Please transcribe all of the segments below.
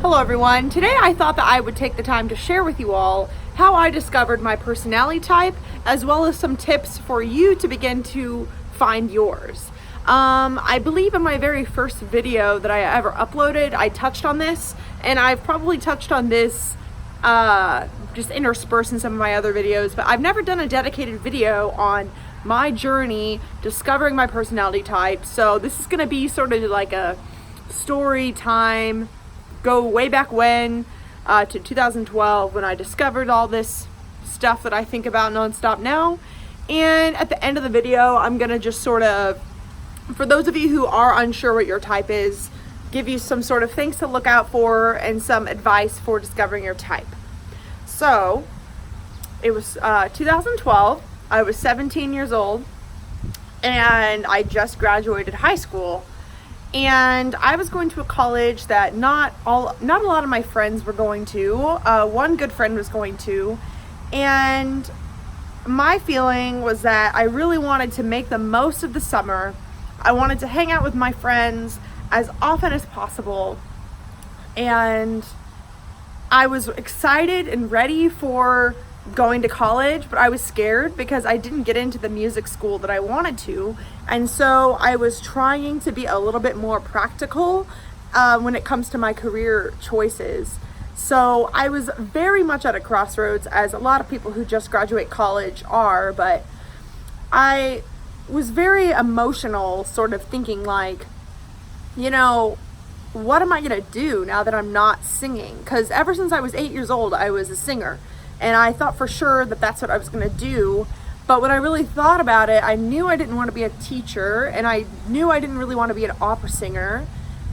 Hello everyone. Today I thought that I would take the time to share with you all how I discovered my personality type, as well as some tips for you to begin to find yours. I believe in my very first video that I ever uploaded, I touched on this, and I've probably touched on this just interspersed in some of my other videos, but I've never done a dedicated video on my journey discovering my personality type. So this is going to be sort of like a story time, go way back when to 2012 when I discovered all this stuff that I think about nonstop now. And at the end of the video, I'm gonna just sort of, for those of you who are unsure what your type is, give you some sort of things to look out for and some advice for discovering your type. So it was 2012. I was 17 years old and I just graduated high school. And I was going to a college that not a lot of my friends were going to. One good friend was going to, and my feeling was that I really wanted to make the most of the summer. I wanted to hang out with my friends as often as possible, and I was excited and ready for going to college, but I was scared because I didn't get into the music school that I wanted to. And so I was trying to be a little bit more practical when it comes to my career choices. So I was very much at a crossroads, as a lot of people who just graduate college are, but I was very emotional, sort of thinking like, you know, what am I gonna do now that I'm not singing? Because ever since I was 8 years old, I was a singer. And I thought for sure that that's what I was going to do. But when I really thought about it, I knew I didn't want to be a teacher, and I knew I didn't really want to be an opera singer.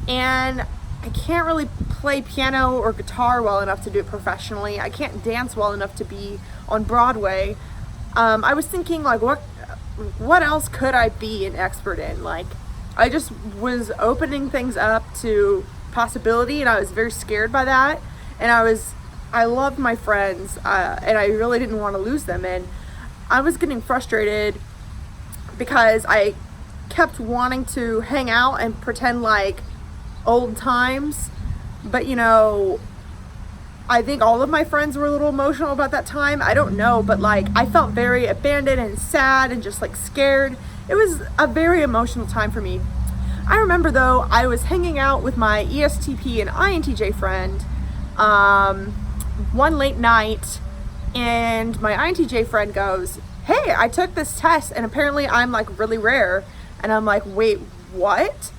And I can't really play piano or guitar well enough to do it professionally. I can't dance well enough to be on Broadway. I was thinking like, what else could I be an expert in? Like, I just was opening things up to possibility, and I was very scared by that. And I loved my friends, and I really didn't want to lose them. And I was getting frustrated because I kept wanting to hang out and pretend like old times. But, you know, I think all of my friends were a little emotional about that time. I don't know, but like I felt very abandoned and sad and just like scared. It was a very emotional time for me. I remember though, I was hanging out with my ESTP and INTJ friend one late night, and my INTJ friend goes, "Hey, I took this test and apparently I'm like really rare." And I'm like, "Wait, what?"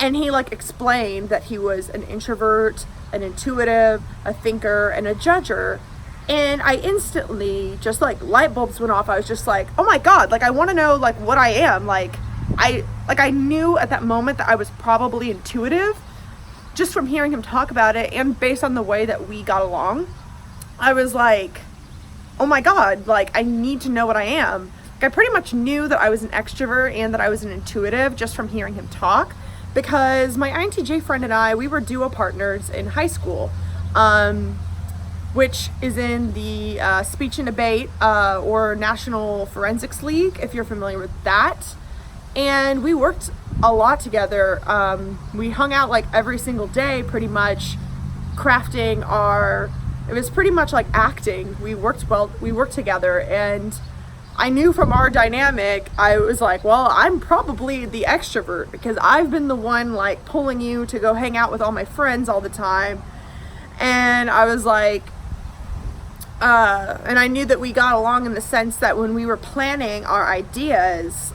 And he like explained that he was an introvert, an intuitive, a thinker, and a judger. And I instantly just like light bulbs went off. I was just like, oh my God, like I want to know like what I am. I knew at that moment that I was probably intuitive, just from hearing him talk about it and based on the way that we got along. I was like, oh my God, like I need to know what I am. Like, I pretty much knew that I was an extrovert and that I was an intuitive just from hearing him talk, because my INTJ friend and I, we were duo partners in high school, which is in the speech and debate or National Forensics League, if you're familiar with that. And we worked a lot together. We hung out like every single day, pretty much crafting it was pretty much like acting. We worked together, and I knew from our dynamic, I was like, well, I'm probably the extrovert because I've been the one like pulling you to go hang out with all my friends all the time. And I was like, and I knew that we got along in the sense that when we were planning our ideas,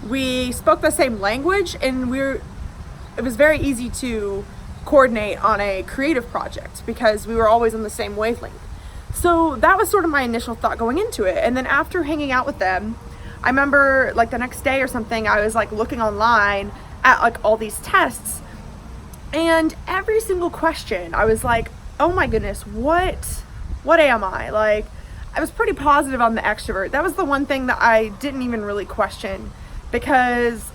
we spoke the same language, and it was very easy to coordinate on a creative project because we were always on the same wavelength. So that was sort of my initial thought going into it. And then after hanging out with them, I remember like the next day or something, I was like looking online at like all these tests, and every single question I was like, oh my goodness, what am I? Like, I was pretty positive on the extrovert. That was the one thing that I didn't even really question, because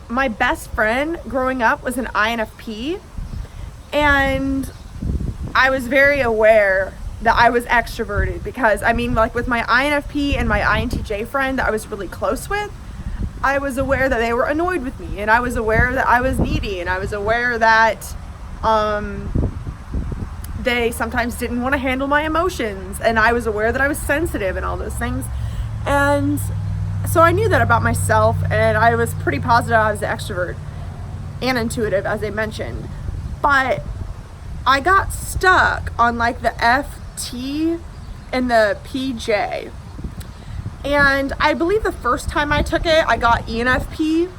my best friend growing up was an INFP, and I was very aware that I was extroverted because, I mean, like with my INFP and my INTJ friend that I was really close with, I was aware that they were annoyed with me, and I was aware that I was needy, and I was aware that They sometimes didn't want to handle my emotions, and I was aware that I was sensitive and all those things. And so I knew that about myself, and I was pretty positive I was an extrovert and intuitive, as I mentioned. But I got stuck on like the FT and the PJ. And I believe the first time I took it, I got ENFP,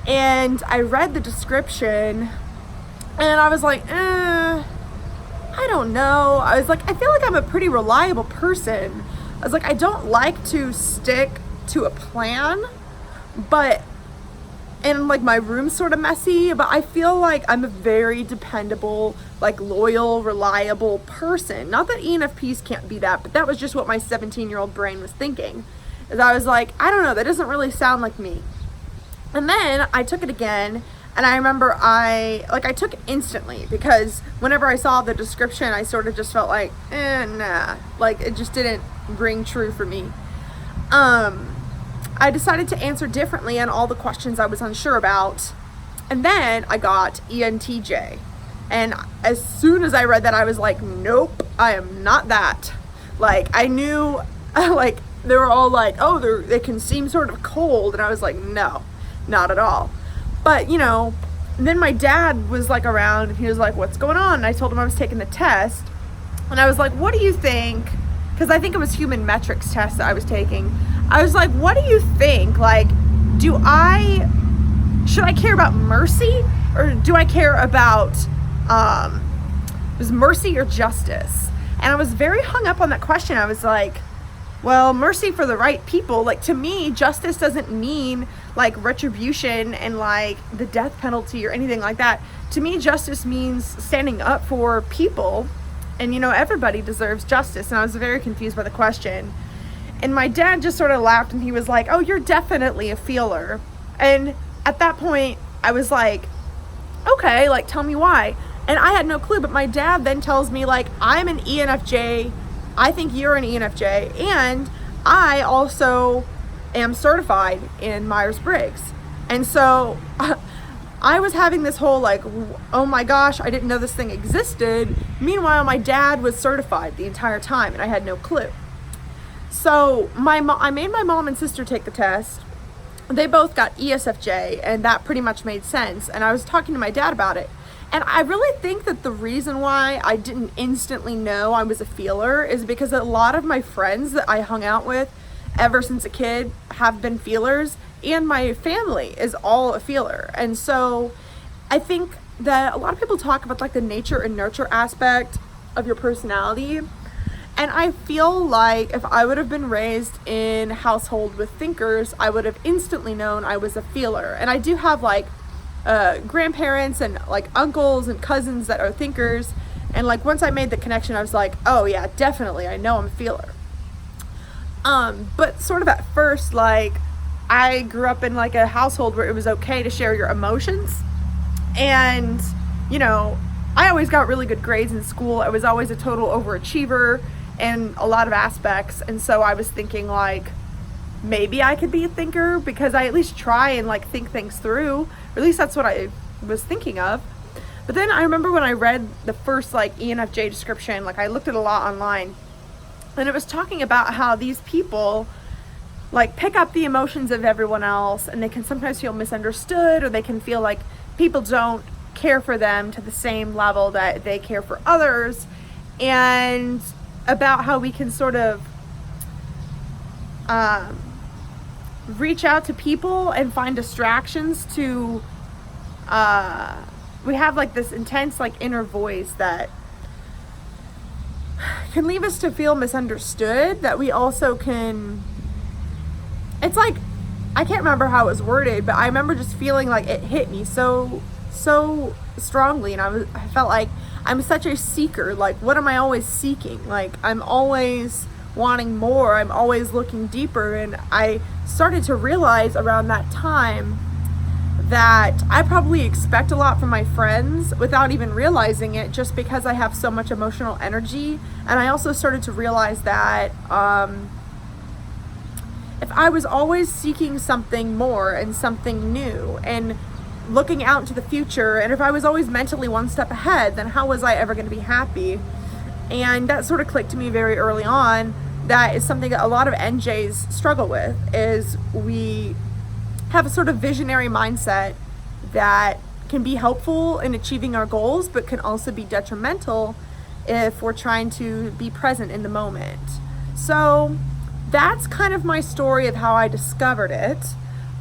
and I read the description and I was like, I don't know. I was like, I feel like I'm a pretty reliable person. I was like, I don't like to stick to a plan, and like my room's sort of messy, but I feel like I'm a very dependable, like loyal, reliable person. Not that ENFPs can't be that, but that was just what my 17-year-old brain was thinking. Is I was like, I don't know, that doesn't really sound like me. And then I took it again, and I remember I took it instantly, because whenever I saw the description, I sort of just felt like, nah, like it just didn't ring true for me. I decided to answer differently on all the questions I was unsure about. And then I got ENTJ. And as soon as I read that, I was like, nope, I am not that. Like, I knew, like, they were all like, oh, they can seem sort of cold. And I was like, no, not at all. But, you know, then my dad was like around, and he was like, what's going on? And I told him I was taking the test. And I was like, what do you think? Because I think it was human metrics test that I was taking. I was like, what do you think? Like, should I care about mercy, or do I care about, was mercy or justice? And I was very hung up on that question. I was like, well, mercy for the right people. Like, to me, justice doesn't mean like retribution and like the death penalty or anything like that. To me, justice means standing up for people, and, you know, everybody deserves justice. And I was very confused by the question. And my dad just sort of laughed, and he was like, oh, you're definitely a feeler. And at that point, I was like, okay, like, tell me why. And I had no clue, but my dad then tells me, like, I'm an ENFJ, I think you're an ENFJ, and I also am certified in Myers-Briggs. And so I was having this whole like, oh my gosh, I didn't know this thing existed. Meanwhile, my dad was certified the entire time, and I had no clue. So I made my mom and sister take the test. They both got ESFJ, and that pretty much made sense. And I was talking to my dad about it. And I really think that the reason why I didn't instantly know I was a feeler is because a lot of my friends that I hung out with ever since a kid have been feelers, and my family is all a feeler. And so I think that a lot of people talk about like the nature and nurture aspect of your personality. And I feel like if I would have been raised in a household with thinkers, I would have instantly known I was a feeler. And I do have like grandparents and like uncles and cousins that are thinkers. And like once I made the connection, I was like, oh yeah, definitely, I know I'm a feeler. But sort of at first, like I grew up in like a household where it was okay to share your emotions. And, you know, I always got really good grades in school. I was always a total overachiever in a lot of aspects. And so I was thinking like, maybe I could be a thinker because I at least try and like think things through. Or at least that's what I was thinking of. But then I remember when I read the first like ENFJ description, like I looked at a lot online, and it was talking about how these people like pick up the emotions of everyone else, and they can sometimes feel misunderstood, or they can feel like people don't care for them to the same level that they care for others. And about how we can sort of reach out to people and find distractions to we have like this intense like inner voice that can leave us to feel misunderstood, that we also can, it's like, I can't remember how it was worded, but I remember just feeling like it hit me so strongly. And I felt like I'm such a seeker. Like, what am I always seeking? Like, I'm always wanting more. I'm always looking deeper. And I started to realize around that time that I probably expect a lot from my friends without even realizing it, just because I have so much emotional energy. And I also started to realize that if I was always seeking something more and something new, and looking out into the future, and if I was always mentally one step ahead, then how was I ever going to be happy? And that sort of clicked to me very early on. That is something that a lot of NJs struggle with, is we have a sort of visionary mindset that can be helpful in achieving our goals, but can also be detrimental if we're trying to be present in the moment. So that's kind of my story of how I discovered it.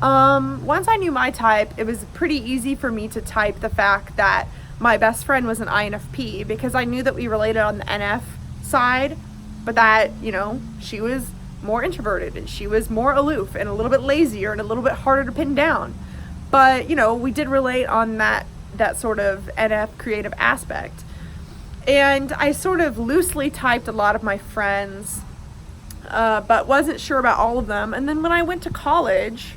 Once I knew my type, it was pretty easy for me to type the fact that my best friend was an INFP, because I knew that we related on the NF side, but that, you know, she was more introverted and she was more aloof and a little bit lazier and a little bit harder to pin down. But, you know, we did relate on that sort of NF creative aspect. And I sort of loosely typed a lot of my friends, but wasn't sure about all of them. And then when I went to college,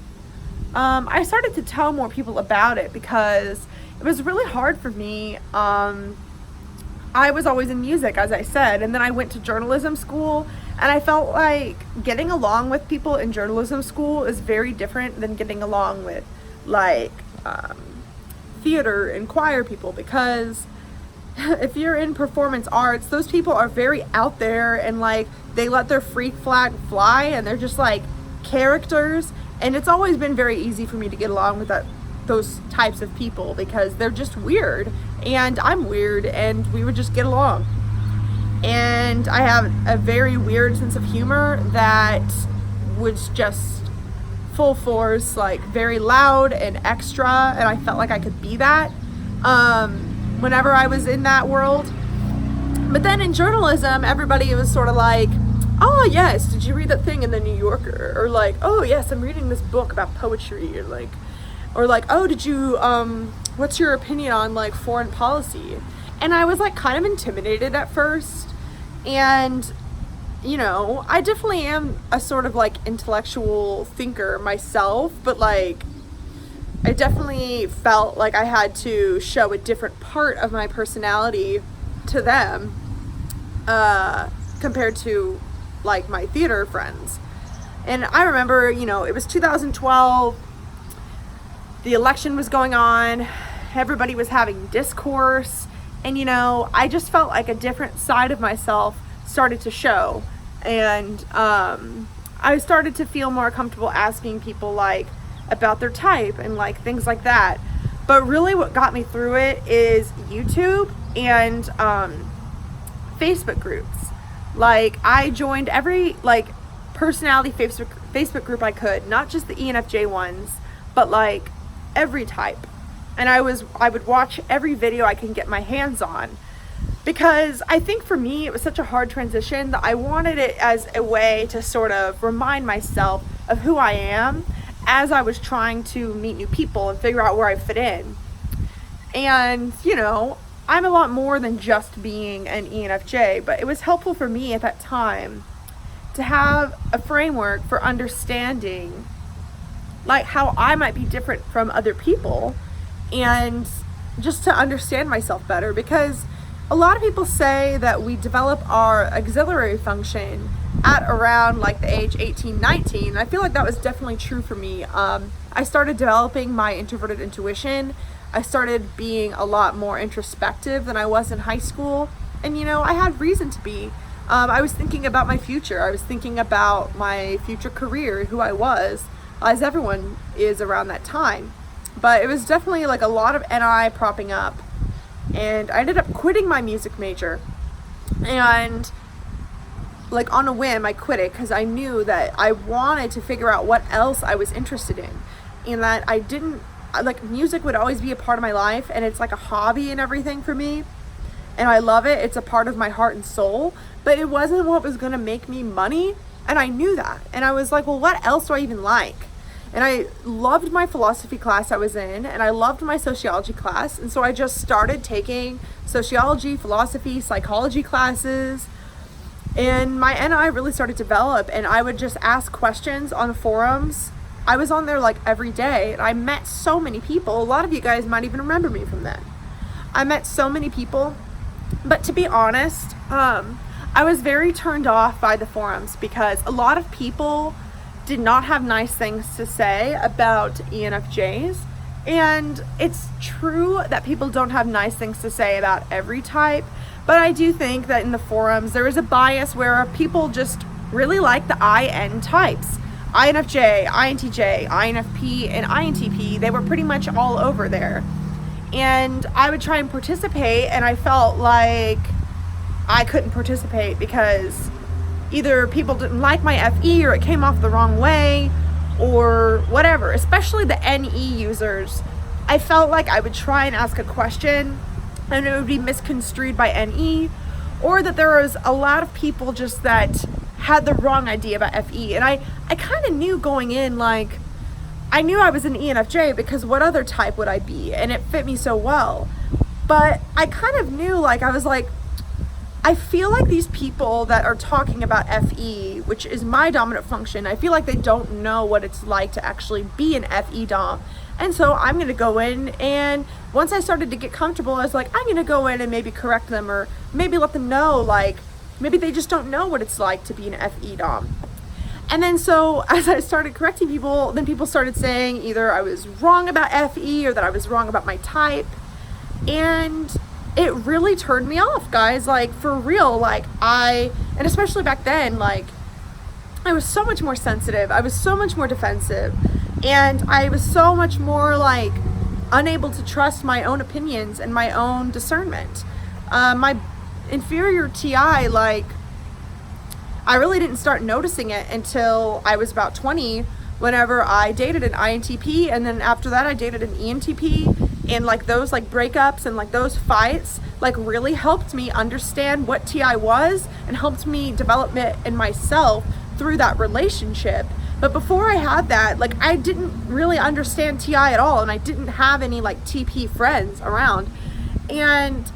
I started to tell more people about it, because it was really hard for me. I was always in music, as I said, and then I went to journalism school, and I felt like getting along with people in journalism school is very different than getting along with like theater and choir people, because if you're in performance arts, those people are very out there, and like they let their freak flag fly, and they're just like characters. And it's always been very easy for me to get along with those types of people, because they're just weird and I'm weird, and we would just get along. And I have a very weird sense of humor that was just full force, like very loud and extra, and I felt like I could be that whenever I was in that world. But then in journalism, everybody was sort of like, oh yes, did you read that thing in the New Yorker? Or like, oh yes, I'm reading this book about poetry. Or like, oh, did you, what's your opinion on like foreign policy? And I was like kind of intimidated at first. And, you know, I definitely am a sort of like intellectual thinker myself, but like, I definitely felt like I had to show a different part of my personality to them, compared to like my theater friends. And I remember, you know, it was 2012, the election was going on, everybody was having discourse, and you know, I just felt like a different side of myself started to show. And I started to feel more comfortable asking people like about their type and like things like that. But really what got me through it is YouTube and Facebook groups. Like I joined every like personality Facebook group I could, not just the ENFJ ones, but like every type. And I would watch every video I can get my hands on, because I think for me it was such a hard transition that I wanted it as a way to sort of remind myself of who I am as I was trying to meet new people and figure out where I fit in. And you know, I'm a lot more than just being an ENFJ, but it was helpful for me at that time to have a framework for understanding like how I might be different from other people, and just to understand myself better. Because a lot of people say that we develop our auxiliary function at around like the age 18, 19. I feel like that was definitely true for me. I started developing my introverted intuition. I started being a lot more introspective than I was in high school. And you know, I had reason to be. I was thinking about my future. I was thinking about my future career, who I was, as everyone is around that time. But it was definitely like a lot of NI propping up. And I ended up quitting my music major. And like on a whim, I quit it because I knew that I wanted to figure out what else I was interested in. And that I didn't, like music would always be a part of my life, and it's like a hobby and everything for me. And I love it. It's a part of my heart and soul. But it wasn't what was going to make me money. And I knew that. And I was like, well, what else do I even like? And I loved my philosophy class I was in, and I loved my sociology class. And so I just started taking sociology, philosophy, psychology classes. And my NI really started to develop, and I would just ask questions on forums. I was on there like every day, and I met so many people. A lot of you guys might even remember me from then. I met so many people. But to be honest, I was very turned off by the forums, because a lot of people did not have nice things to say about ENFJs, And it's true that people don't have nice things to say about every type, but I do think that in the forums there is a bias where people just really like the IN types. INFJ, INTJ, INFP, and INTP, they were pretty much all over there. And I would try and participate, and I felt like I couldn't participate because either people didn't like my FE or it came off the wrong way or whatever, especially the NE users. I felt like I would try and ask a question and it would be misconstrued by NE, or that there was a lot of people just that had the wrong idea about FE. And I kind of knew going in, like, I knew I was an ENFJ because what other type would I be? And it fit me so well. But I kind of knew, like, I was like, I feel like these people that are talking about FE, which is my dominant function, I feel like they don't know what it's like to actually be an FE dom. And so I'm going to go in, and once I started to get comfortable, I was like, I'm going to go in and maybe correct them, or maybe let them know, like, maybe they just don't know what it's like to be an FE dom. And then so as I started correcting people, then people started saying either I was wrong about FE or that I was wrong about my type. And it really turned me off, guys. Like, for real, like, and especially back then, like, I was so much more sensitive. I was so much more defensive. And I was so much more, like, unable to trust my own opinions and my own discernment. My inferior TI, like, I really didn't start noticing it until I was about 20, whenever I dated an INTP, and then after that I dated an ENTP. And like those like breakups and like those fights like really helped me understand what TI was and helped me develop it in myself through that relationship. But before I had that, like, I didn't really understand TI at all, and I didn't have any like TP friends around, and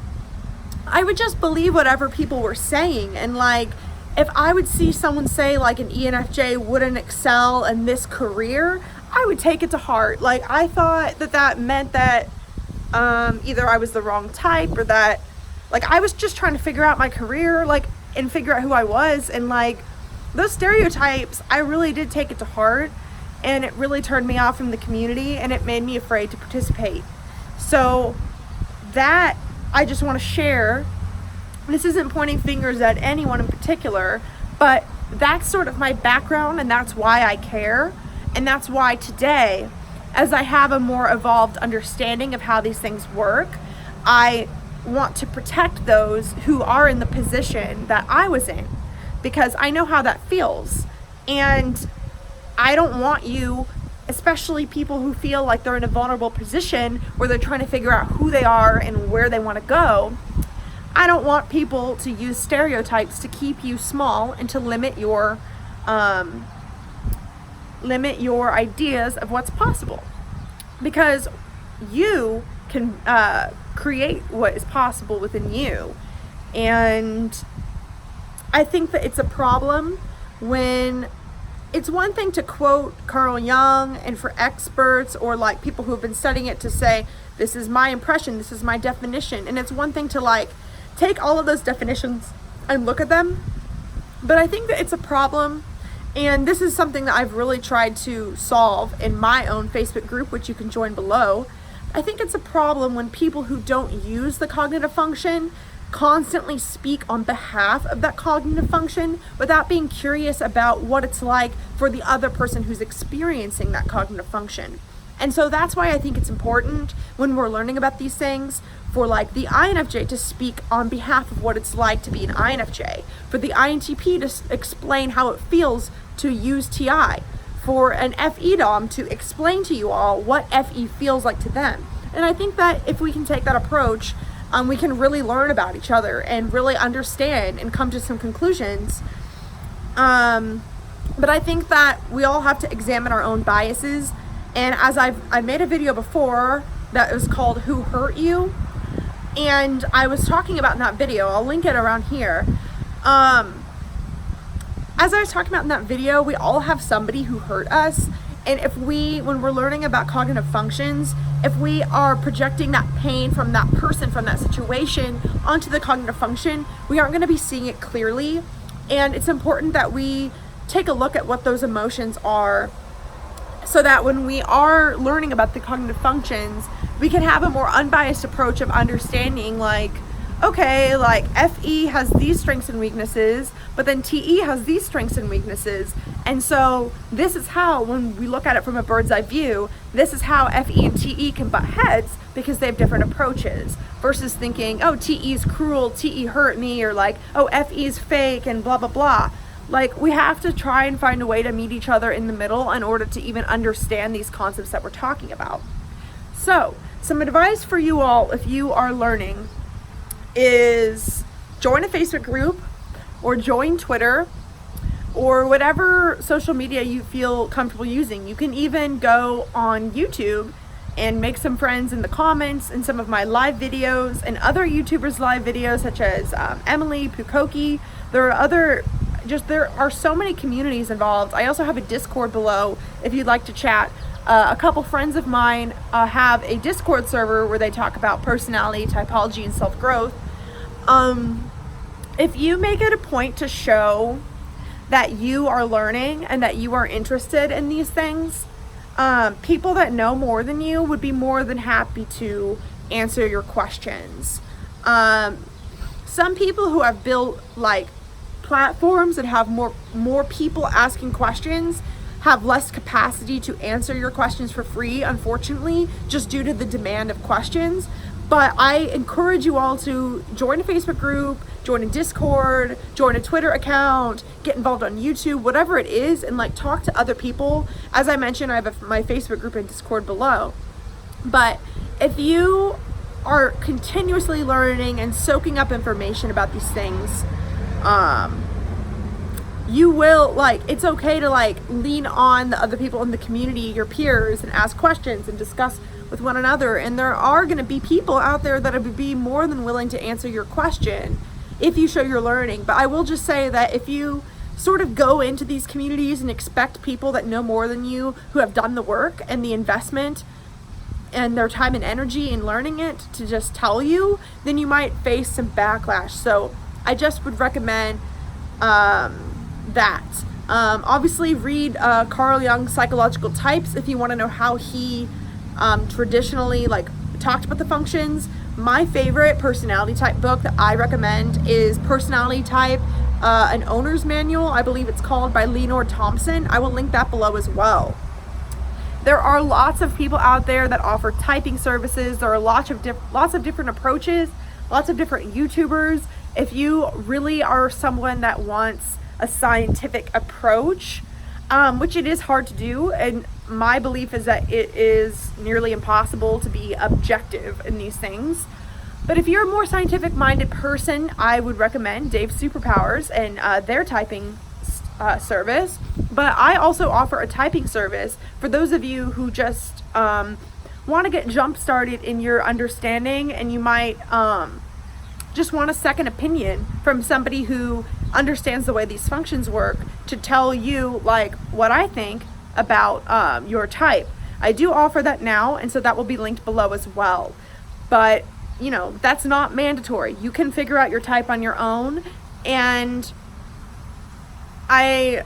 I would just believe whatever people were saying. And like, if I would see someone say like an ENFJ wouldn't excel in this career, I would take it to heart. Like, I thought that that meant that either I was the wrong type, or that like I was just trying to figure out my career, like, and figure out who I was. And like, those stereotypes, I really did take it to heart, and it really turned me off from the community, and it made me afraid to participate. So that I just want to share. This isn't pointing fingers at anyone in particular, but that's sort of my background, and that's why I care. And that's why today, as I have a more evolved understanding of how these things work, I want to protect those who are in the position that I was in, because I know how that feels. And I don't want you, especially people who feel like they're in a vulnerable position where they're trying to figure out who they are and where they want to go. I don't want people to use stereotypes to keep you small and to limit your ideas of what's possible, because you can create what is possible within you. And I think that it's a problem when it's one thing to quote Carl Jung, and for experts or like people who have been studying it to say, this is my impression, this is my definition. And it's one thing to like take all of those definitions and look at them. But I think that it's a problem, and this is something that I've really tried to solve in my own Facebook group, which you can join below. I think it's a problem when people who don't use the cognitive function constantly speak on behalf of that cognitive function without being curious about what it's like for the other person who's experiencing that cognitive function. And so that's why I think it's important when we're learning about these things for like the INFJ to speak on behalf of what it's like to be an INFJ, for the INTP to explain how it feels to use TI, for an FE dom to explain to you all what FE feels like to them. And I think that if we can take that approach, we can really learn about each other and really understand and come to some conclusions. But I think that we all have to examine our own biases. And as I made a video before that was called Who Hurt You? And I was talking about in that video, I'll link it around here. As I was talking about in that video, we all have somebody who hurt us. And if when we're learning about cognitive functions, if we are projecting that pain from that person, from that situation onto the cognitive function, we aren't going to be seeing it clearly. And it's important that we take a look at what those emotions are so that when we are learning about the cognitive functions, we can have a more unbiased approach of understanding, like, okay, like FE has these strengths and weaknesses, but then TE has these strengths and weaknesses. And so this is how, when we look at it from a bird's eye view, this is how FE and TE can butt heads, because they have different approaches, versus thinking, oh, TE is cruel, TE hurt me, or like, oh, FE is fake and blah, blah, blah. Like, we have to try and find a way to meet each other in the middle in order to even understand these concepts that we're talking about. So, some advice for you all if you are learning is join a Facebook group or join Twitter or whatever social media you feel comfortable using. You can even go on YouTube and make some friends in the comments in some of my live videos and other YouTubers' live videos, such as Emily Pukoki. There are so many communities involved. I also have a Discord below if you'd like to chat. A couple friends of mine have a Discord server where they talk about personality, typology, and self-growth. If you make it a point to show that you are learning and that you are interested in these things, people that know more than you would be more than happy to answer your questions. Some people who have built like platforms and have more people asking questions have less capacity to answer your questions for free, unfortunately, just due to the demand of questions. But I encourage you all to join a Facebook group, join a Discord, join a Twitter account, get involved on YouTube, whatever it is, and like talk to other people. As I mentioned, I have my Facebook group and Discord below. But if you are continuously learning and soaking up information about these things, you will, like, it's okay to like lean on the other people in the community, your peers, and ask questions and discuss with one another. And there are going to be people out there that would be more than willing to answer your question if you show you're learning. But I will just say that if you sort of go into these communities and expect people that know more than you, who have done the work and the investment and their time and energy in learning it, to just tell you, then you might face some backlash. So I just would recommend that. Obviously read Carl Jung's Psychological Types if you want to know how he traditionally like talked about the functions. My favorite personality type book that I recommend is Personality Type, an Owner's Manual, I believe it's called, by Lenore Thompson. I will link that below as well. There are lots of people out there that offer typing services. There are lots of different approaches, lots of different YouTubers. If you really are someone that wants a scientific approach, which it is hard to do, and my belief is that it is nearly impossible to be objective in these things. But if you're a more scientific minded person, I would recommend Dave's Superpowers and their typing service. But I also offer a typing service for those of you who just want to get jump started in your understanding, and you might just want a second opinion from somebody who understands the way these functions work, to tell you like what I think about your type. I do offer that now, and so that will be linked below as well. But you know, that's not mandatory. You can figure out your type on your own, and I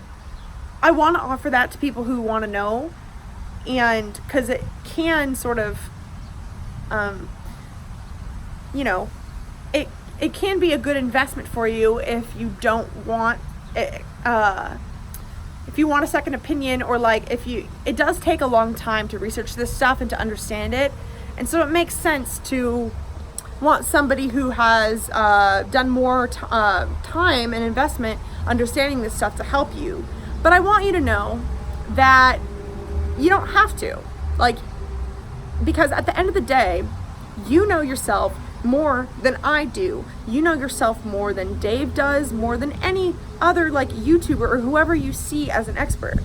want to offer that to people who want to know, and because it can sort of you know, it can be a good investment for you if you don't want it, if you want a second opinion, or like it does take a long time to research this stuff and to understand it, and so it makes sense to want somebody who has done more time and investment understanding this stuff to help you. But I want you to know that you don't have to, like, because at the end of the day, you know yourself more than I do. You know yourself more than Dave does, more than any other like YouTuber or whoever you see as an expert.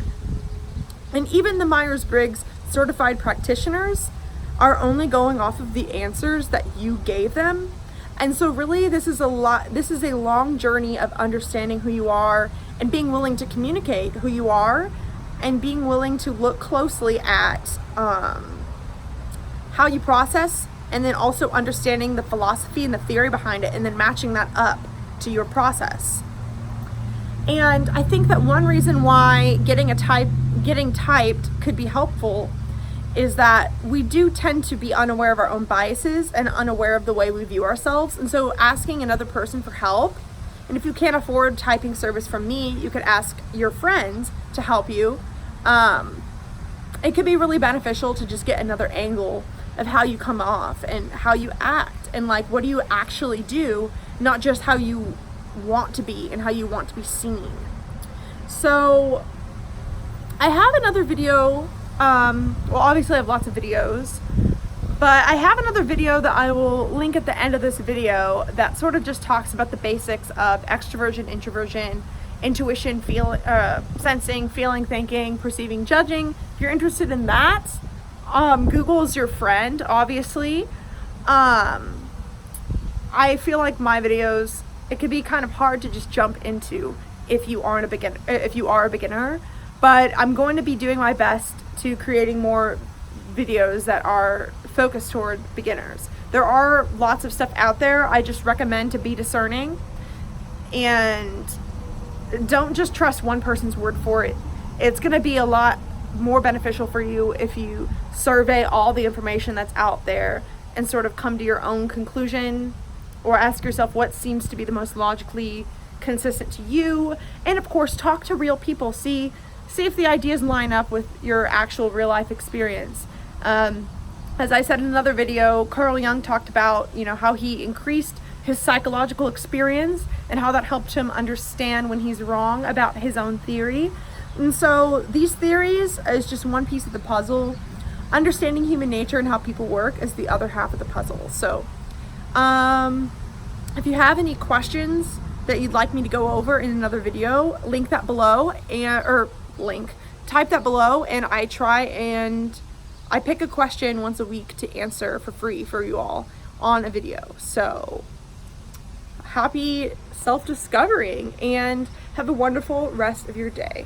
And even the Myers-Briggs certified practitioners are only going off of the answers that you gave them. And so really this is a long journey of understanding who you are and being willing to communicate who you are, and being willing to look closely at how you process, and then also understanding the philosophy and the theory behind it, and then matching that up to your process. And I think that one reason why getting a type getting typed could be helpful is that we do tend to be unaware of our own biases and unaware of the way we view ourselves. And so asking another person for help, and if you can't afford typing service from me, you could ask your friends to help you. It could be really beneficial to just get another angle of how you come off and how you act and like what do you actually do, not just how you want to be and how you want to be seen. So I have another video, well obviously I have lots of videos, but I have another video that I will link at the end of this video that sort of just talks about the basics of extroversion, introversion, intuition, sensing, feeling, thinking, perceiving, judging. If you're interested in that, Google is your friend, obviously. I feel like my videos, it can be kind of hard to just jump into if you are a beginner, but I'm going to be doing my best to creating more videos that are focused toward beginners. There are lots of stuff out there. I just recommend to be discerning and don't just trust one person's word for it. It's going to be a lot more beneficial for you if you survey all the information that's out there and sort of come to your own conclusion, or ask yourself what seems to be the most logically consistent to you. And of course, talk to real people. See if the ideas line up with your actual real life experience. As I said in another video, Carl Jung talked about, how he increased his psychological experience and how that helped him understand when he's wrong about his own theory. And so these theories is just one piece of the puzzle. Understanding human nature and how people work is the other half of the puzzle. So if you have any questions that you'd like me to go over in another video, type that below, and I pick a question once a week to answer for free for you all on a video. So happy self-discovering and have a wonderful rest of your day.